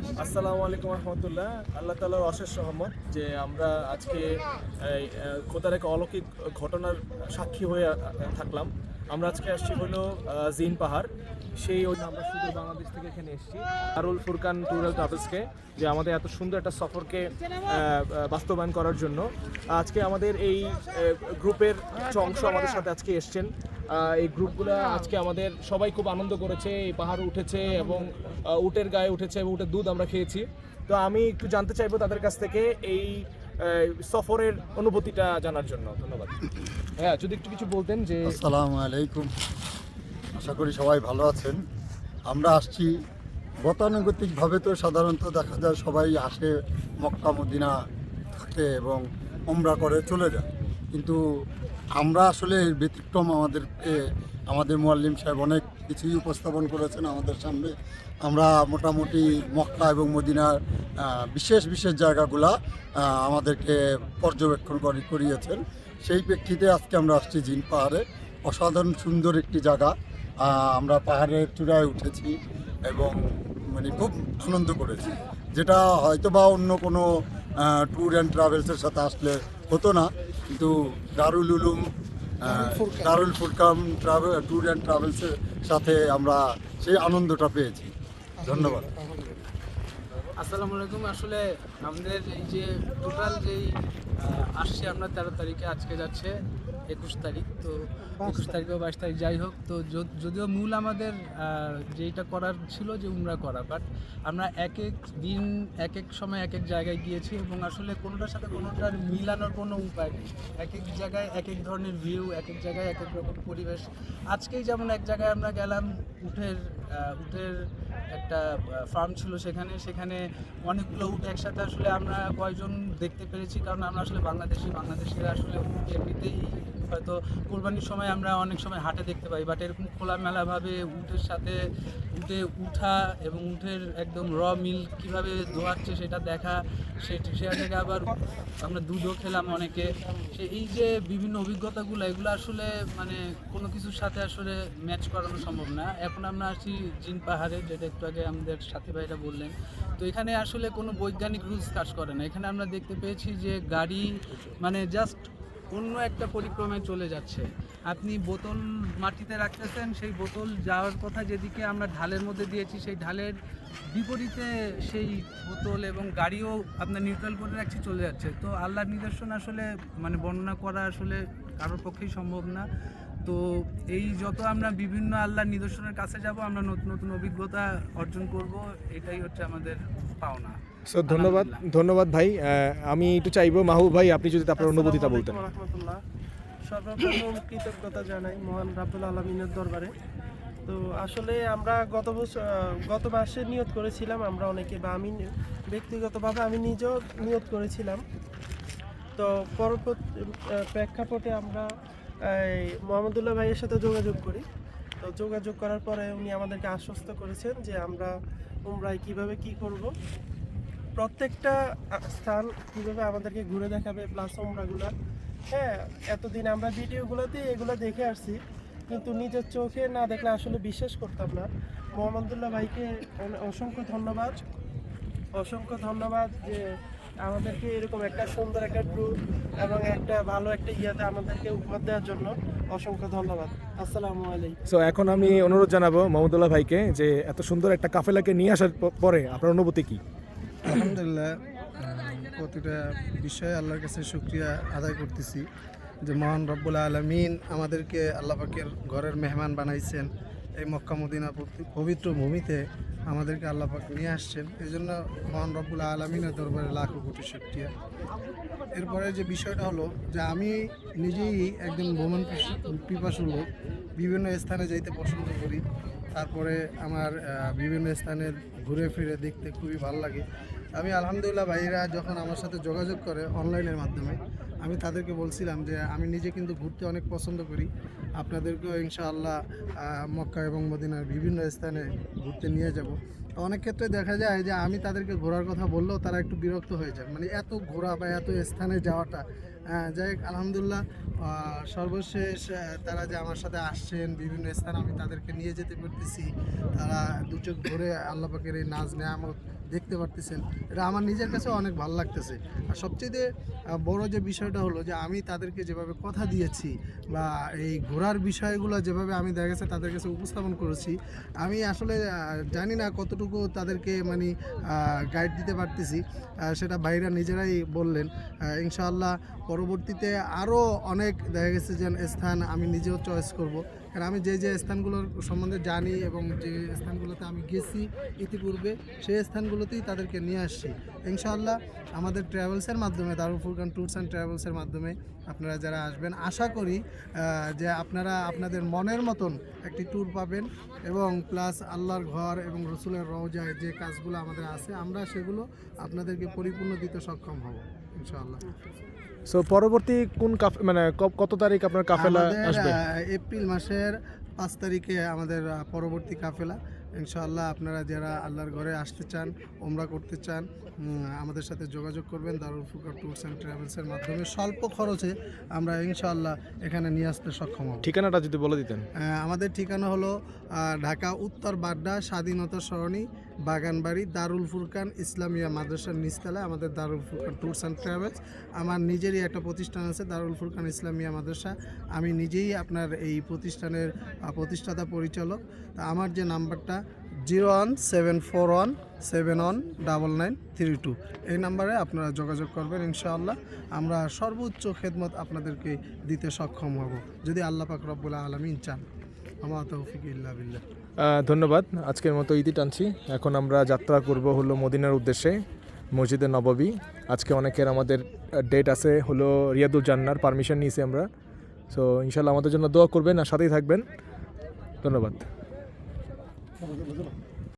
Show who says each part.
Speaker 1: আসসালামু আলাইকুম রহমতুল্লাহ। আল্লাহ তাআলার অশেষ রহমত যে আমরা আজকে খোদার এক অলৌকিক ঘটনার সাক্ষী হয়ে থাকলাম। আমরা আজকে আসছি হলো জিন পাহাড়। সেই আমরা সুদূর বাংলাদেশ থেকে এখানে এসেছি দারুল ফুরকান ট্যুর অ্যান্ড ট্রাভেলসকে, যে আমাদের এত সুন্দর একটা সফরকে বাস্তবায়ন করার জন্য। আজকে আমাদের এই গ্রুপের কিছু অংশ আমাদের সাথে আজকে এসছেন। এই গ্রুপগুলো আজকে আমাদের সবাই খুব আনন্দ করেছে, এই পাহাড় উঠেছে এবং উটের গায়ে উঠেছে এবং উটের দুধ আমরা খেয়েছি। তো আমি একটু জানতে চাইবো তাদের কাছ থেকে এই সফরের অনুভূতিটা জানার জন্য। ধন্যবাদ। হ্যাঁ, যদি একটু কিছু বলতেন যে।
Speaker 2: আসসালামু আলাইকুম, আশা করি সবাই ভালো আছেন। আমরা আসছি গতানুগতিকভাবে, তো সাধারণত দেখা যায় সবাই আসে মক্কা মদিনা থাকে এবং উমরা করে চলে যায়, কিন্তু আমরা আসলে এর ব্যতিক্রম। আমাদের মুআল্লিম সাহেব অনেক কিছুই উপস্থাপন করেছেন আমাদের সামনে। আমরা মোটামুটি মক্কা এবং মদিনার বিশেষ বিশেষ জায়গাগুলা আমাদেরকে পর্যবেক্ষণ করিয়েছেন। সেই প্রেক্ষিতে আজকে আমরা আসছি জিন পাহাড়ে। অসাধারণ সুন্দর একটি জায়গা। আমরা পাহাড়ের চূড়ায় উঠেছি এবং খুব আনন্দ করেছি, যেটা হয়তো বা অন্য কোনো ট্যুর অ্যান্ড ট্রাভেলসের সাথে আসলে হতো না, কিন্তু দারুল ফুরকান ট্যুর অ্যান্ড ট্রাভেলসের সাথে আমরা সেই আনন্দটা পেয়েছি। ধন্যবাদ।
Speaker 3: আসসালামু আলাইকুম। আসলে আমাদের এই যে টোটাল যেই আসছে আমরা 13 তারিখে, আজকে যাচ্ছে 21 তারিখ, তো 21 তারিখ বা 22 তারিখ যাই হোক, তো যদিও মূল আমাদের যেইটা করার ছিল যে উমরা করা, বাট আমরা এক এক দিন এক এক সময় এক এক জায়গায় গিয়েছি এবং আসলে কোনোটার সাথে কোনোটার মিলানোর কোনো উপায় নেই। এক এক জায়গায় এক এক ধরনের ভিউ, এক এক জায়গায় এক এক রকম পরিবেশ। আজকেই যেমন এক জায়গায় আমরা গেলাম, উটের একটা ফার্ম ছিল, সেখানে অনেকগুলো উট একসাথে আসলে আমরা কয়েকজন দেখতে পেরেছি, কারণ আমরা আসলে বাংলাদেশের আসলে উট এমনিতেই হয়তো কোরবানির সময় আমরা অনেক সময় হাটে দেখতে পাই, বাট এরকম খোলামেলাভাবে উটের সাথে উঠে উঠা এবং উটের একদম মিল্ক কীভাবে দোয়াচ্ছে সেটা দেখা, সেটা থেকে আবার আমরা দুধও খেলাম অনেকে। এই যে বিভিন্ন অভিজ্ঞতাগুলো, এগুলো আসলে কোনো কিছুর সাথে আসলে ম্যাচ করানো সম্ভব না। এখন আমরা আসছি জিন পাহাড়ে, যেটা একটু আগে আমাদের সাথী ভাইরা বললেন। তো এখানে আসলে কোনো বৈজ্ঞানিক রুলস কাজ করে না। এখানে আমরা দেখতে পেয়েছি যে গাড়ি জাস্ট অন্য একটা পরিক্রমায় চলে যাচ্ছে। আপনি বোতল মাটিতে রাখতেছেন, সেই বোতল যাওয়ার কথা যেদিকে আমরা ঢালের মধ্যে দিয়েছি, সেই ঢালের বিপরীতে সেই বোতল এবং গাড়িও আপনার নিউট্রাল করে রাখছে, চলে যাচ্ছে। তো আল্লাহর নিদর্শন আসলে বর্ণনা করা আসলে কারোর পক্ষেই সম্ভব না। তো এই যত আমরা বিভিন্ন আল্লাহর নিদর্শনের কাছে যাব, আমরা নতুন নতুন অভিজ্ঞতা অর্জন করব, এটাই হচ্ছে আমাদের পাওনা।
Speaker 1: সো ধন্যবাদ ভাই। আমি একটু চাইবো মাহবুব ভাই, আপনি যদি আপনার অনুভূতিটা বলতেন।
Speaker 4: সর্বপ্রথম কৃতজ্ঞতা জানাই মহান রাব্বুল আলামিনের দরবারে। তো আসলে আমরা গত মাসে নিয়ত করেছিলাম, আমরা অনেকে, বা আমি ব্যক্তিগতভাবে আমি নিজেও নিয়ত করেছিলাম। তো পরবর্তী প্রেক্ষাপটে আমরা মোহাম্মদুল্লাহ ভাইয়ের সাথে যোগাযোগ করি। তো যোগাযোগ করার পরে উনি আমাদেরকে আশ্বস্ত করেছেন যে আমরা উমরায় কীভাবে কী করব, প্রত্যেকটা স্থান কীভাবে আমাদেরকে ঘুরে দেখাবে, প্লাস উমরাগুলা। হ্যাঁ, এতদিন আমরা ভিডিওগুলোতে এগুলো দেখে আসছি, কিন্তু নিজের চোখে না দেখলে আসলে বিশ্বাস করতাম না। মোহাম্মদুল্লাহ ভাইকে অসংখ্য ধন্যবাদ যে আমাদেরকে এরকম একটা সুন্দর একটা ট্যুর এবং একটা ভালো একটা ইয়াতে আমাদেরকে উপহার দেওয়ার জন্য অসংখ্য ধন্যবাদ। আসসালামু আলাইকুম।
Speaker 1: সো এখন আমি অনুরোধ জানাবো মোহাম্মদুল্লাহ ভাইকে যে এত সুন্দর একটা কাফেলাকে নিয়ে আসার পরে আপনার অনুভূতি কি?
Speaker 5: আলহামদুলিল্লাহ, প্রতিটা বিষয়ে আল্লাহর কাছে শুকরিয়া আদায় করতেছি যে মহান রব্বুল আলামিন আমাদেরকে আল্লাহ পাকের ঘরের মেহমান বানাইছেন। এই মক্কা মদিনা পবিত্র ভূমিতে আমাদেরকে আল্লাহ পাক নিয়ে আসছেন, এই জন্য মহান রব্বুল আলামিনের দরবারে লাখো কোটি শুকরিয়া। এরপরে যে বিষয়টা হলো যে আমি নিজেই একজন ভ্রমণ পিপাসু লোক, বিভিন্ন স্থানে যাইতে পছন্দ করি। তারপরে আমার বিভিন্ন স্থানে ঘুরে ফিরে দেখতে খুবই ভালো লাগে। আমি আলহামদুলিল্লাহ, ভাইরা যখন আমার সাথে যোগাযোগ করে অনলাইনের মাধ্যমে, আমি তাদেরকে বলছিলাম যে আমি নিজে কিন্তু ঘুরতে অনেক পছন্দ করি, আপনাদেরকেও ইনশাআল্লাহ মক্কা এবং মদিনার বিভিন্ন স্থানে ঘুরতে নিয়ে যাব। অনেক ক্ষেত্রে দেখা যায় যে আমি তাদেরকে ঘোরার কথা বললেও তারা একটু বিরক্ত হয়ে যায়, এত ঘোরা বা এত স্থানে যাওয়াটা যাই হোক, আলহামদুলিল্লাহ সর্বশেষ তারা যে আমার সাথে আসছেন বিভিন্ন স্থান, আমি তাদেরকে নিয়ে যেতে পারতেছি, তারা দু চোখ ভরে আল্লাহ পাকের এই নাজ নেয়ামত দেখতে পারতেছেন, এটা আমার নিজের কাছে অনেক ভালো লাগতেছে। আর সবচেয়ে বড় যে বিষয়টা হলো যে আমি তাদেরকে যেভাবে কথা দিয়েছি বা এই ঘোরার বিষয়গুলো যেভাবে আমি দেখা গেছে তাদের কাছে উপস্থাপন করেছি, আমি আসলে জানি না কতটুকু তাদেরকে মানে গাইড দিতে পারতেছি, সেটা ভাইরা নিজেরাই বললেন। ইনশাআল্লাহ পরবর্তীতে আরও অনেক দেখা গেছে যে স্থান আমি নিজেও চয়েস করব, কারণ আমি যে স্থানগুলোর সম্বন্ধে জানি এবং যে স্থানগুলোতে আমি গেছি ইতিপূর্বে, সেই স্থানগুলোতেই তাদেরকে নিয়ে আসছি। ইনশাআল্লাহ আমাদের ট্রাভেলসের মাধ্যমে, দারুল ফুরকান ট্যুরস অ্যান্ড ট্রাভেলসের মাধ্যমে আপনারা যারা আসবেন, আশা করি যে আপনারা আপনাদের মনের মতন একটি ট্যুর পাবেন এবং প্লাস আল্লাহর ঘর এবং রসুলের রওজায় যে কাজগুলো আমাদের আছে আমরা সেগুলো আপনাদেরকে পরিপূর্ণ দিতে সক্ষম হব ইনশাআল্লাহ।
Speaker 1: সো পরবর্তী কোন মানে কত তারিখ আপনার কাফেলা
Speaker 5: আমাদের
Speaker 1: আসবে?
Speaker 5: এপ্রিল মাসের 5 তারিখে আমাদের পরবর্তী কাফেলা। ইনশাআল্লাহ আপনারা যারা আল্লাহর ঘরে আসতে চান, ওমরা করতে চান, আমাদের সাথে যোগাযোগ করবেন দারুল ফুরকান ট্যুরস অ্যান্ড ট্রাভেলসের মাধ্যমে। স্বল্প খরচে আমরা ইনশাআল্লাহ এখানে নিয়ে আসতে সক্ষম হব।
Speaker 1: ঠিকানাটা যদি বলে দিতেন।
Speaker 5: আমাদের ঠিকানা হলো ঢাকা উত্তর বাড্ডা স্বাধীনতা সরণি বাগানবাড়ি দারুল ফুরকান ইসলামিয়া মাদ্রাসার নিচতলায় আমাদের দারুল ফুরকান ট্যুরস অ্যান্ড ট্রাভেলস। আমার নিজেরই একটা প্রতিষ্ঠান আছে দারুল ফুরকান ইসলামিয়া মাদ্রাসা, আমি নিজেই আপনার এই প্রতিষ্ঠানের প্রতিষ্ঠাতা পরিচালক। তা আমার যে নাম্বারটা 01741719932, এই নাম্বারে আপনারা যোগাযোগ করবেন। ইনশাআল্লাহ আমরা সর্বোচ্চ খেদমত আপনাদেরকে দিতে সক্ষম হব যদি আল্লাহ পাক রব্বুল আলামিন চান। আমা তৌফিক ইল্লা বিল্লাহ।
Speaker 1: ধন্যবাদ। আজকের মতো ইতি টানছি। এখন আমরা যাত্রা করব হলো মদিনার উদ্দেশ্যে, মসজিদে নববী। আজকে অনেকের আমাদের ডেট আছে হলো রিয়াদুল জান্নার, পারমিশন নিয়েছি আমরা। সো ইনশাল্লাহ আমাদের জন্য দোয়া করবেন আর সাথেই থাকবেন। ধন্যবাদ।